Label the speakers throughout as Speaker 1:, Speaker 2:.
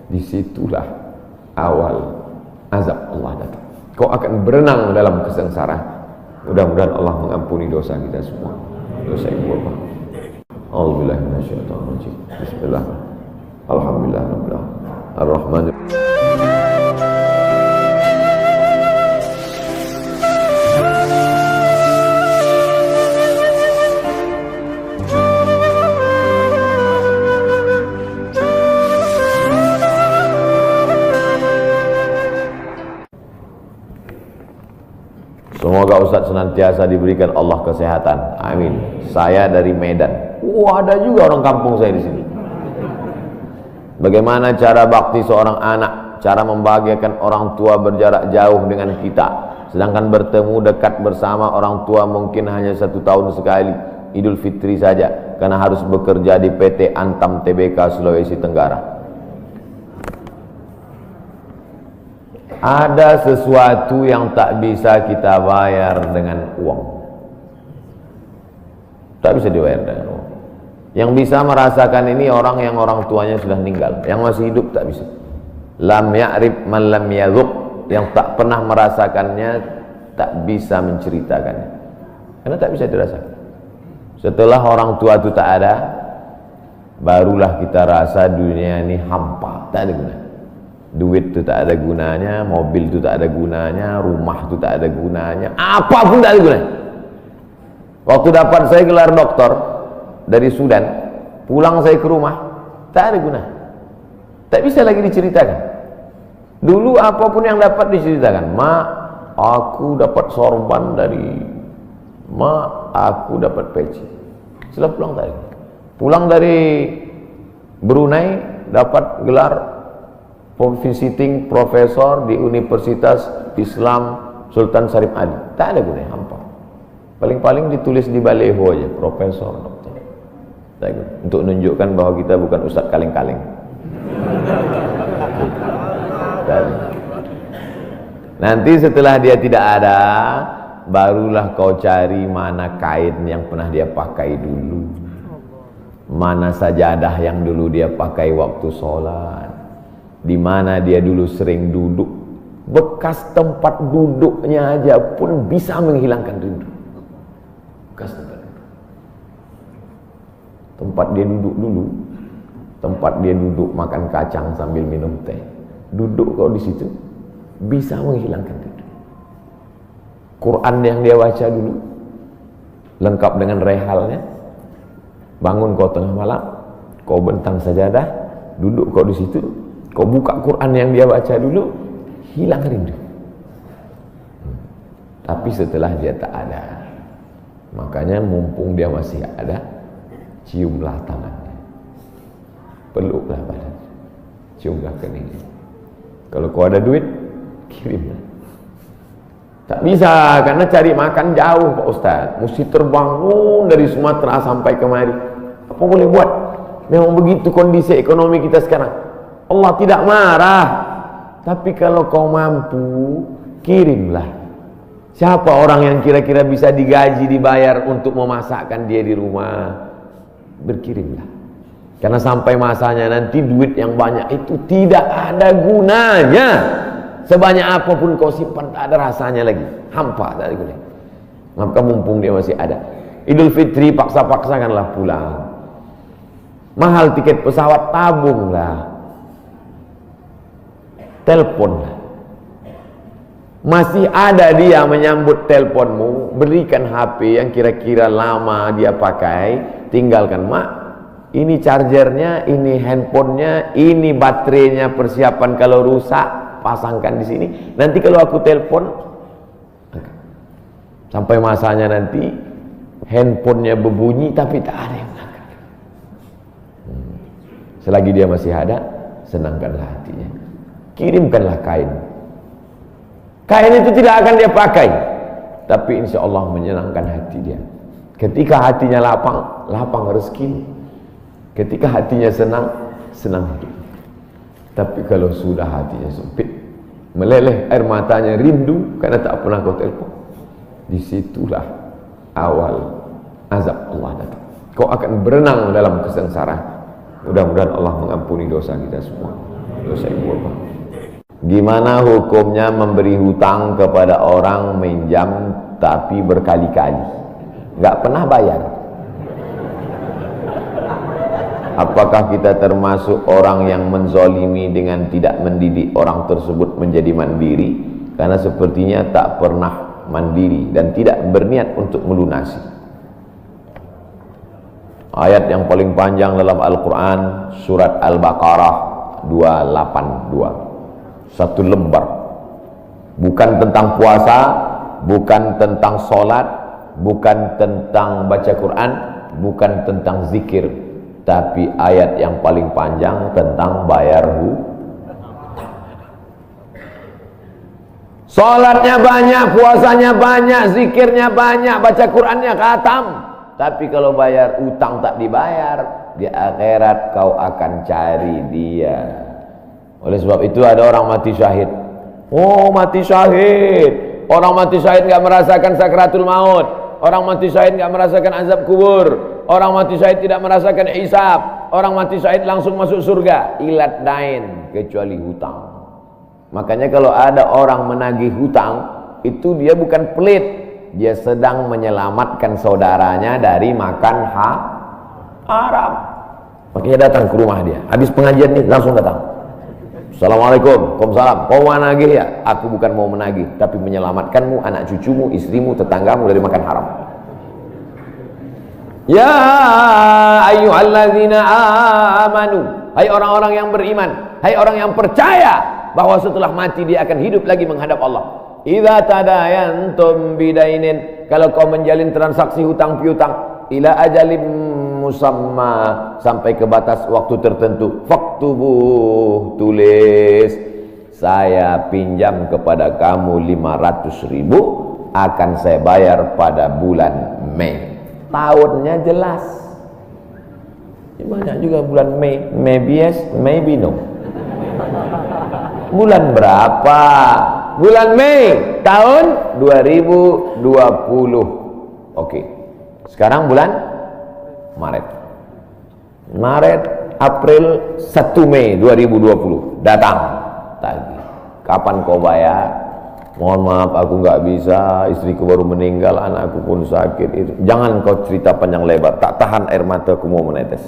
Speaker 1: disitulah awal azab Allah datang. Kau akan berenang dalam kesengsaraan. Mudah-mudahan Allah mengampuni dosa kita semua, dosa ibu bapa. A'udzubillahi minasyaitonir rajim. Bismillah. Alhamdulillah rabbil alamin. Ar-Rahman. Semoga Ustaz senantiasa diberikan Allah kesehatan. Amin. Saya dari Medan. Ada juga orang kampung saya di sini. Bagaimana cara bakti seorang anak? Cara membahagiakan orang tua berjarak jauh dengan kita, sedangkan bertemu dekat bersama orang tua mungkin hanya 1 tahun sekali, Idul Fitri saja, karena harus bekerja di PT Antam Tbk Sulawesi Tenggara. Ada sesuatu yang tak bisa kita bayar dengan uang. Tak bisa dibayar dengan uang. Yang bisa merasakan ini orang yang orang tuanya sudah meninggal. Yang masih hidup tak bisa. Lam ya'rif man lam yadhuq. Yang tak pernah merasakannya tak bisa menceritakannya. Karena tak bisa dirasakan. Setelah orang tua itu tak ada, barulah kita rasa dunia ini hampa, tak ada gunanya. Duit itu tak ada gunanya, mobil itu tak ada gunanya, rumah itu tak ada gunanya, apapun tak ada gunanya. Waktu dapat saya gelar doktor dari Sudan, pulang saya ke rumah, tak ada gunanya. Tak bisa lagi diceritakan. Dulu apapun yang dapat diceritakan, mak, aku dapat sorban dari mak, aku dapat peci. Setelah pulang tadi, pulang dari Brunei dapat gelar visiting profesor di Universitas Islam Sultan Syarif Ali. Tak ada gunanya, hampa. Paling-paling ditulis di baleho aja, profesor, doktor. Tak guna. Untuk menunjukkan bahwa kita bukan ustaz kaleng-kaleng. Nanti setelah dia tidak ada, barulah kau cari mana kain yang pernah dia pakai dulu, mana sajadah yang dulu dia pakai waktu sholat, di mana dia dulu sering duduk. Bekas tempat duduknya aja pun bisa menghilangkan rindu. Bekas tempat duduk. Tempat dia duduk dulu, tempat dia duduk makan kacang sambil minum teh. Duduk kau di situ bisa menghilangkan rindu. Quran yang dia baca dulu lengkap dengan rehalnya. Bangun kau tengah malam, kau bentang sajadah, duduk kau di situ. Kau buka Quran yang dia baca dulu, hilang rindu. Tapi setelah dia tak ada, makanya mumpung dia masih ada, ciumlah tangannya, peluklah badannya, ciumlah keningnya. Kalau kau ada duit, kirimlah. Tak bisa, karena cari makan jauh Pak Ustaz. Mesti terbangun dari Sumatera sampai kemari. Apa boleh buat? Memang begitu kondisi ekonomi kita sekarang. Allah tidak marah, tapi kalau kau mampu, kirimlah. Siapa orang yang kira-kira bisa digaji, dibayar untuk memasakkan dia di rumah? Berkirimlah. Karena sampai masanya nanti duit yang banyak itu tidak ada gunanya. Sebanyak apapun kau simpan, tak ada rasanya lagi, hampa, tak ada gunanya. Maka mumpung dia masih ada, Idul Fitri paksa-paksakanlah pulang. Mahal tiket pesawat, tabunglah. Teleponlah. Masih ada dia menyambut teleponmu, berikan HP yang kira-kira lama dia pakai, tinggalkan. Mak, ini chargernya, ini handphonenya, ini baterainya, persiapan kalau rusak, pasangkan di sini. Nanti kalau aku telepon, sampai masanya nanti handphonenya berbunyi tapi tak ada yang angkat. Selagi dia masih ada, senangkanlah hatinya. Kirimkanlah kain. Kain itu tidak akan dia pakai, tapi insya Allah menyenangkan hati dia. Ketika hatinya lapang, lapang rezeki. Ketika hatinya senang, senang hidup. Tapi kalau sudah hatinya sempit, meleleh air matanya rindu karena tak pernah kau telepon, disitulah awal azab Allah datang. Kau akan berenang dalam kesengsaraan. Mudah-mudahan Allah mengampuni dosa kita semua, Gimana hukumnya memberi hutang kepada orang minjam tapi berkali-kali nggak pernah bayar? Apakah kita termasuk orang yang menzolimi dengan tidak mendidik orang tersebut menjadi mandiri? Karena sepertinya tak pernah mandiri dan tidak berniat untuk melunasi. Ayat yang paling panjang dalam Al-Quran, surat Al-Baqarah 282, satu lembar. Bukan tentang puasa, bukan tentang sholat, bukan tentang baca Quran, bukan tentang zikir, tapi ayat yang paling panjang tentang bayar hutang. Sholatnya banyak, puasanya banyak, zikirnya banyak, baca Qurannya khatam, tapi kalau bayar utang tak dibayar, di akhirat kau akan cari dia. Oleh sebab itu ada orang mati syahid. Oh, mati syahid. Orang mati syahid enggak merasakan sakratul maut. Orang mati syahid enggak merasakan azab kubur. Orang mati syahid tidak merasakan hisab. Orang mati syahid langsung masuk surga. Ilat dain, kecuali hutang. Makanya kalau ada orang menagih hutang, itu dia bukan pelit, dia sedang menyelamatkan saudaranya dari makan haram. Makanya datang ke rumah dia. Habis pengajian nih langsung datang. Assalamualaikum, waalaikumsalam. Kau mau menagih ya? Aku bukan mau menagih, tapi menyelamatkanmu, anak cucumu, istrimu, tetanggamu dari makan haram. Ya ayyuhalladzina amanu, hai orang-orang yang beriman, hai orang yang percaya bahwa setelah mati dia akan hidup lagi menghadap Allah. Idza tadayantum bidainin, kalau kau menjalin transaksi hutang piutang, ila ajalim musamma, sampai ke batas waktu tertentu, faktubuh, tulis, saya pinjam kepada kamu 500.000, akan saya bayar pada bulan Mei. Tahunnya jelas. Banyak juga bulan Mei, maybe yes, maybe no. Bulan berapa? Bulan Mei tahun 2020. Oke. Sekarang bulan Maret. April 1 Mei 2020 datang tagih. Kapan kau bayar? Mohon maaf aku nggak bisa, istriku baru meninggal, anakku pun sakit. Itu jangan kau cerita panjang lebar, tak tahan air mataku mau menetes.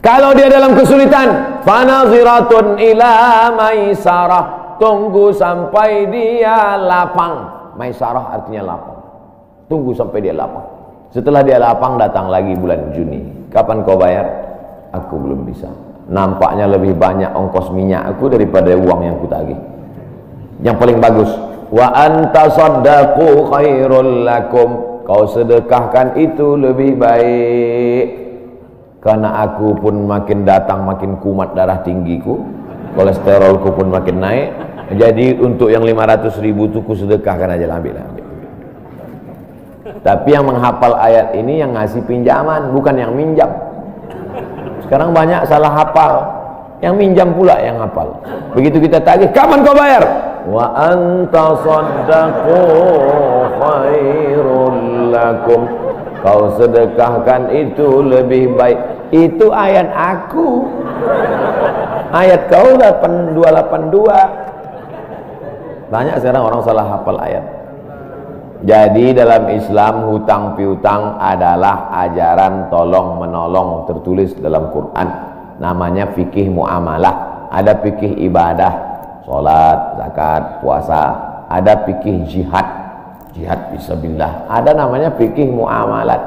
Speaker 1: Kalau dia dalam kesulitan, fanaziratun ila maisarah, tunggu sampai dia lapang. Maisarah artinya lapang. Tunggu sampai dia lapang. Setelah dia lapang, datang lagi bulan Juni. Kapan kau bayar? Aku belum bisa. Nampaknya lebih banyak ongkos minyak aku daripada uang yang kutagih. Yang paling bagus, wa anta saddaqu khairul lakum, kau sedekahkan itu lebih baik. Karena aku pun makin datang makin kumat darah tinggiku, kolesterolku pun makin naik. Jadi untuk yang 500.000 itu ku sedekahkan aja, ambil. Tapi yang menghafal ayat ini yang ngasih pinjaman, bukan yang minjam. Sekarang banyak salah hafal, yang minjam pula yang hafal. Begitu kita tagih, kapan kau bayar? Wa anta saddaqu khairul lakum, kau sedekahkan itu lebih baik. Itu ayat aku. Ayat kau 8282. Banyak sekarang orang salah hafal ayat. Jadi dalam Islam hutang piutang adalah ajaran tolong menolong tertulis dalam Quran. Namanya fikih muamalah. Ada fikih ibadah, sholat, zakat, puasa. Ada fikih jihad, jihad fisabilillah. Ada namanya fikih muamalat.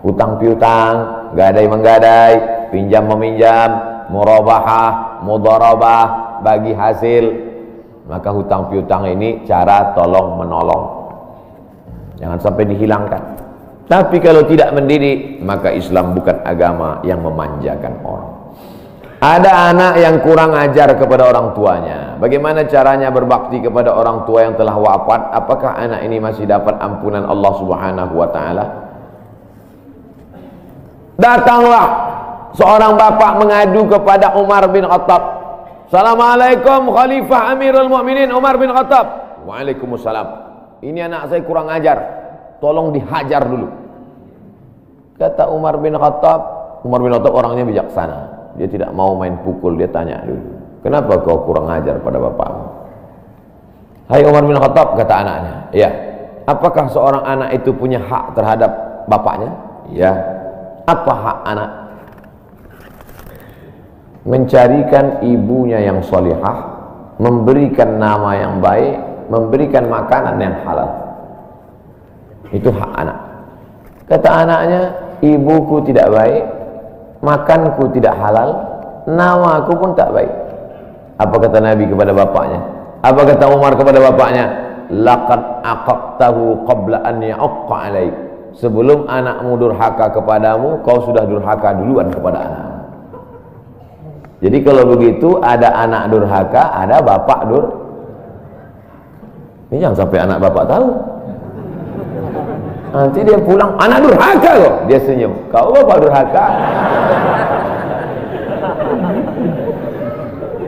Speaker 1: Hutang piutang, gadai menggadai, pinjam meminjam, murabahah, mudharabah, bagi hasil. Maka hutang piutang ini cara tolong menolong, jangan sampai dihilangkan. Tapi kalau tidak mendidik, maka Islam bukan agama yang memanjakan orang. Ada anak yang kurang ajar kepada orang tuanya. Bagaimana caranya berbakti kepada orang tua yang telah wafat? Apakah anak ini masih dapat ampunan Allah Subhanahu wa taala? Datanglah seorang bapak mengadu kepada Umar bin Khattab. Assalamualaikum Khalifah Amirul Mukminin Umar bin Khattab. Waalaikumsalam. Ini anak saya kurang ajar, tolong dihajar dulu. Kata Umar bin Khattab, Umar bin Khattab orangnya bijaksana, dia tidak mau main pukul. Dia tanya dulu, kenapa kau kurang ajar pada bapakmu? Hai Umar bin Khattab, kata anaknya, ya, apakah seorang anak itu punya hak terhadap bapaknya? Ya. Apa hak anak? Mencarikan ibunya yang solihah, memberikan nama yang baik, memberikan makanan yang halal. Itu hak anak. Kata anaknya, ibuku tidak baik, makanku tidak halal, namaku pun tak baik. Apa kata Nabi kepada bapaknya? Apa kata Umar kepada bapaknya? Laqad aqaqtahu qabla an ya'aqqa alaik. Sebelum anakmu durhaka kepadamu, kau sudah durhaka duluan kepada anak. Jadi kalau begitu, ada anak durhaka, ada bapak ini jangan sampai anak bapak tahu. Nanti dia pulang, anak durhaka kok. Dia senyum, kau bapak durhaka.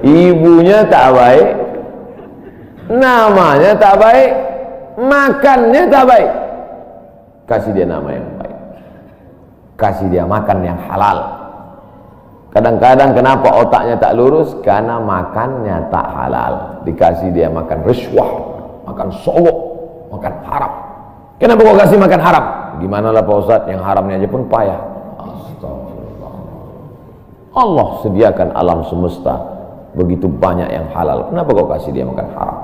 Speaker 1: Ibunya tak baik, namanya tak baik, makannya tak baik. Kasih dia nama yang baik, kasih dia makan yang halal. Kadang-kadang kenapa otaknya tak lurus? Karena makannya tak halal. Dikasih dia makan rishwah, makan sogok, makan haram. Kenapa kau kasih makan haram? Gimana lah Pak Ustadz, yang haramnya aja pun payah. Astagfirullah. Allah sediakan alam semesta begitu banyak yang halal. Kenapa kau kasih dia makan haram?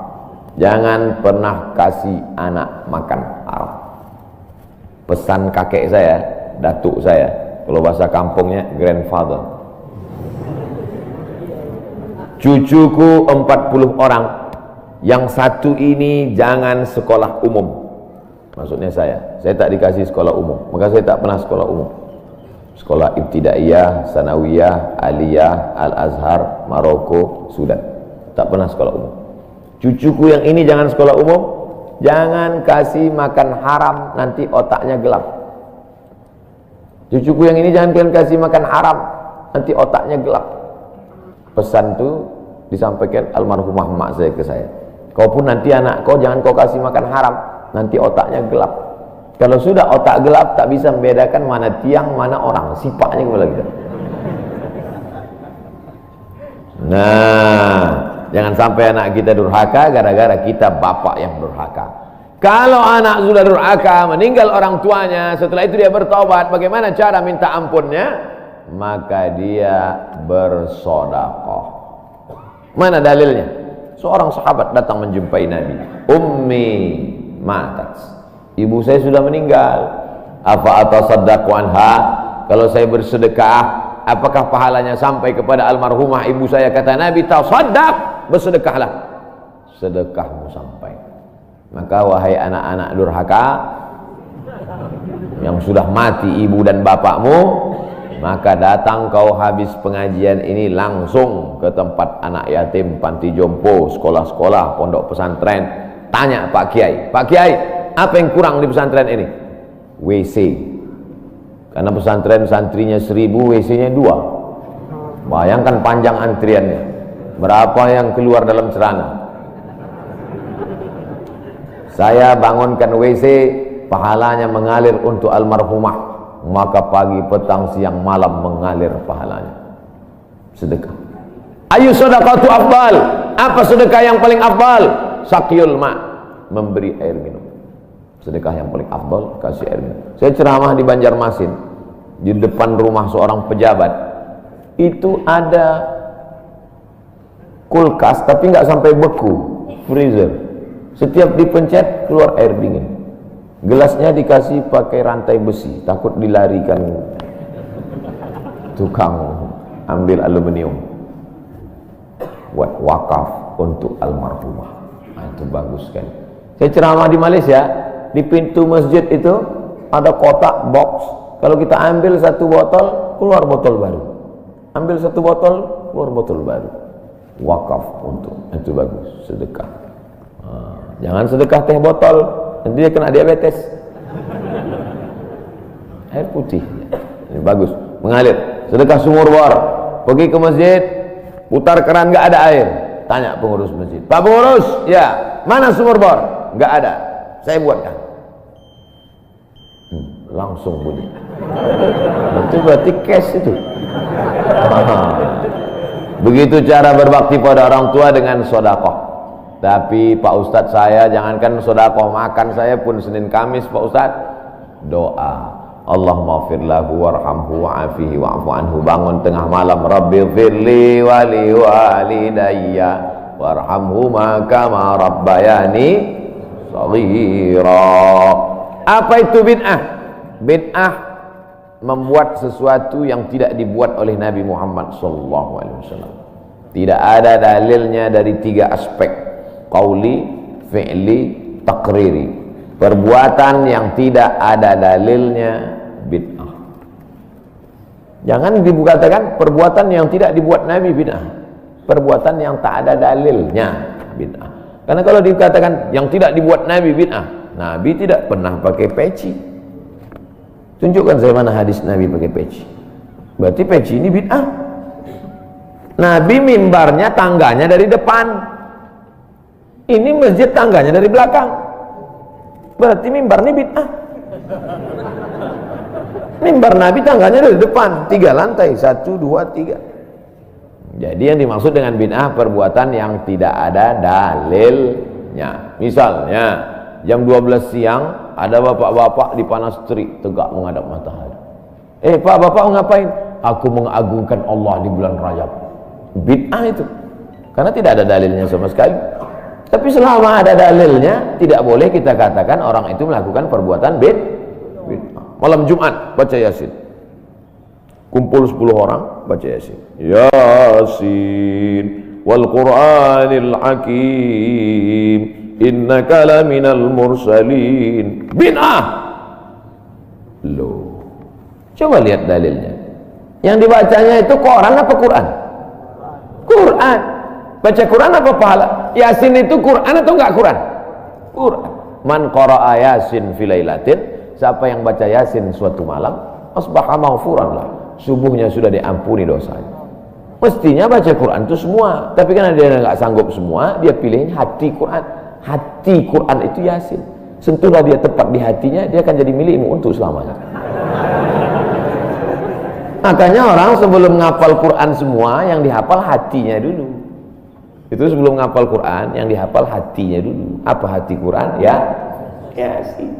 Speaker 1: Jangan pernah kasih anak makan haram. Pesan kakek saya, datuk saya, kalau bahasa kampungnya grandfather. Cucuku 40 orang, yang satu ini jangan sekolah umum. Maksudnya saya tak dikasih sekolah umum, maka saya tak pernah sekolah umum. Sekolah ibtidaiyah, sanawiyah, aliyah, al-azhar, Maroko, Sudan. Tak pernah sekolah umum. Cucuku yang ini jangan sekolah umum, jangan kasih makan haram, nanti otaknya gelap. Cucuku yang ini jangan kasih makan haram, nanti otaknya gelap. Pesan itu disampaikan almarhumah mak saya ke saya. Kau pun nanti anak kau jangan kau kasih makan haram, nanti otaknya gelap. Kalau sudah otak gelap, tak bisa membedakan mana tiang, mana orang, sifatnya kepala kita. Nah, jangan sampai anak kita durhaka gara-gara kita bapak yang durhaka. Kalau anak sudah durhaka, meninggal orang tuanya, setelah itu dia bertobat, bagaimana cara minta ampunnya? Maka dia bersedekah. Mana dalilnya? Seorang sahabat datang menjumpai Nabi. Ummi matat, ibu saya sudah meninggal. Apa atasaddaqu anha? Kalau saya bersedekah, apakah pahalanya sampai kepada almarhumah ibu saya? Kata Nabi, tasaddaq, bersedekahlah, sedekahmu sampai. Maka wahai anak-anak durhaka yang sudah mati ibu dan bapakmu, maka datang kau habis pengajian ini langsung ke tempat anak yatim, panti jompo, sekolah-sekolah, pondok pesantren. Tanya Pak Kiai, Pak Kiai, apa yang kurang di pesantren ini? WC. Karena pesantren santrinya 1000, WC-nya 2. Bayangkan panjang antriannya. Berapa yang keluar dalam celana? Saya bangunkan WC, pahalanya mengalir untuk almarhumah. Maka pagi, petang, siang, malam mengalir pahalanya. Sedekah. Ayu sedekatu afdal. Apa sedekah yang paling afdal? Sakyul ma', memberi air minum. Sedekah yang paling afdal, kasih air minum. Saya ceramah di Banjarmasin, di depan rumah seorang pejabat. Itu ada kulkas, tapi nggak sampai beku, freezer. Setiap dipencet keluar air dingin. Gelasnya dikasih pakai rantai besi, takut dilarikan tukang ambil aluminium. Buat wakaf untuk almarhumah. Nah, itu bagus kan. Saya ceramah di Malaysia, di pintu masjid itu ada kotak box. Kalau kita ambil satu botol, keluar botol baru. Ambil satu botol, keluar botol baru. Wakaf untuk, itu bagus, sedekah. Jangan sedekah teh botol, nanti dia kena diabetes. Air putih, ini bagus, mengalir. Sedekah sumur bor, pergi ke masjid, putar keran, nggak ada air. Tanya pengurus masjid, Pak pengurus, ya, mana sumur bor? Nggak ada, saya buatkan. Langsung bunyi. Itu berarti cash itu. Begitu cara berbakti pada orang tua dengan sedekah. Tapi Pak Ustadz, saya jangankan sedekah, makan saya pun Senin Kamis Pak Ustadz doa, Allahumma fir lahu warhamhu wa'afihi wa'fu anhu. Bangun tengah malam, Rabbi firli wali walidayya warhamhuma kama rabbayani shaghira. Apa itu bid'ah? Bid'ah membuat sesuatu yang tidak dibuat oleh Nabi Muhammad SAW. Tidak ada dalilnya dari 3 aspek: qauli, fi'li, takriri. Perbuatan yang tidak ada dalilnya bid'ah. Jangan dikatakan perbuatan yang tidak dibuat Nabi bid'ah. Perbuatan yang tak ada dalilnya bid'ah. Karena kalau dikatakan yang tidak dibuat Nabi bid'ah, Nabi tidak pernah pakai peci. Tunjukkan saya mana hadis Nabi pakai peci. Berarti peci ini bid'ah. Nabi mimbarnya tangganya dari depan. Ini masjid tangganya dari belakang. Berarti mimbar ini bid'ah. Mimbar Nabi tangganya dari depan, 3 lantai, 1, 2, 3. Jadi yang dimaksud dengan bid'ah perbuatan yang tidak ada dalilnya. Misalnya jam 12 siang ada bapak-bapak di panas terik tegak menghadap matahari. Pak, bapak ngapain? Aku mengagungkan Allah di bulan Rajab. Bid'ah itu, karena tidak ada dalilnya sama sekali. Tapi selama ada dalilnya, tidak boleh kita katakan orang itu melakukan perbuatan bid'ah. Malam Jumat baca Yasin, kumpul 10 orang baca Yasin. Yasin wal Qur'anil Hakim, innaka laminal mursalin. Bid'ah. Loh, coba lihat dalilnya. Yang dibacanya itu Quran apa Quran? Quran. Baca Quran apa pahala? Yasin itu Quran atau enggak Quran? Quran. Man qara'a Yasin fi lailatin, siapa yang baca Yasin suatu malam, asbaha maghfuran lah, subuhnya sudah diampuni dosanya. Mestinya baca Quran itu semua, tapi karena dia enggak sanggup semua, dia pilih hati Quran. Hati Quran itu Yasin. Sentuhlah dia tepat di hatinya, dia akan jadi milikmu untuk selamanya. Makanya orang sebelum ngapal Quran semua, yang dihafal hatinya dulu. Itu sebelum ngapal Quran, yang dihafal hatinya dulu. Apa hati Quran? Ya, Yasin.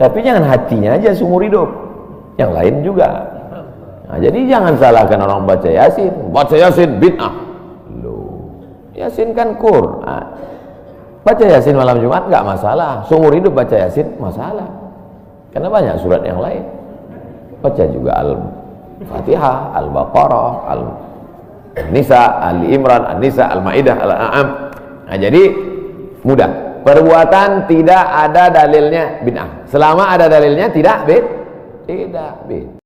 Speaker 1: Tapi jangan hatinya aja seumur hidup, yang lain juga. Nah, jadi jangan salahkan orang baca Yasin. Baca Yasin bid'ah. Loh, Yasin kan Quran. Baca Yasin malam Jumat nggak masalah. Seumur hidup baca Yasin masalah. Karena banyak surat yang lain. Baca juga Al-Fatihah, Al-Baqarah, Al-Nisa, Ali Imran, An-Nisa, Al-Maidah, Al-An'am. Nah, jadi mudah. Perbuatan tidak ada dalilnya bid'ah. Selama ada dalilnya tidak bid'ah.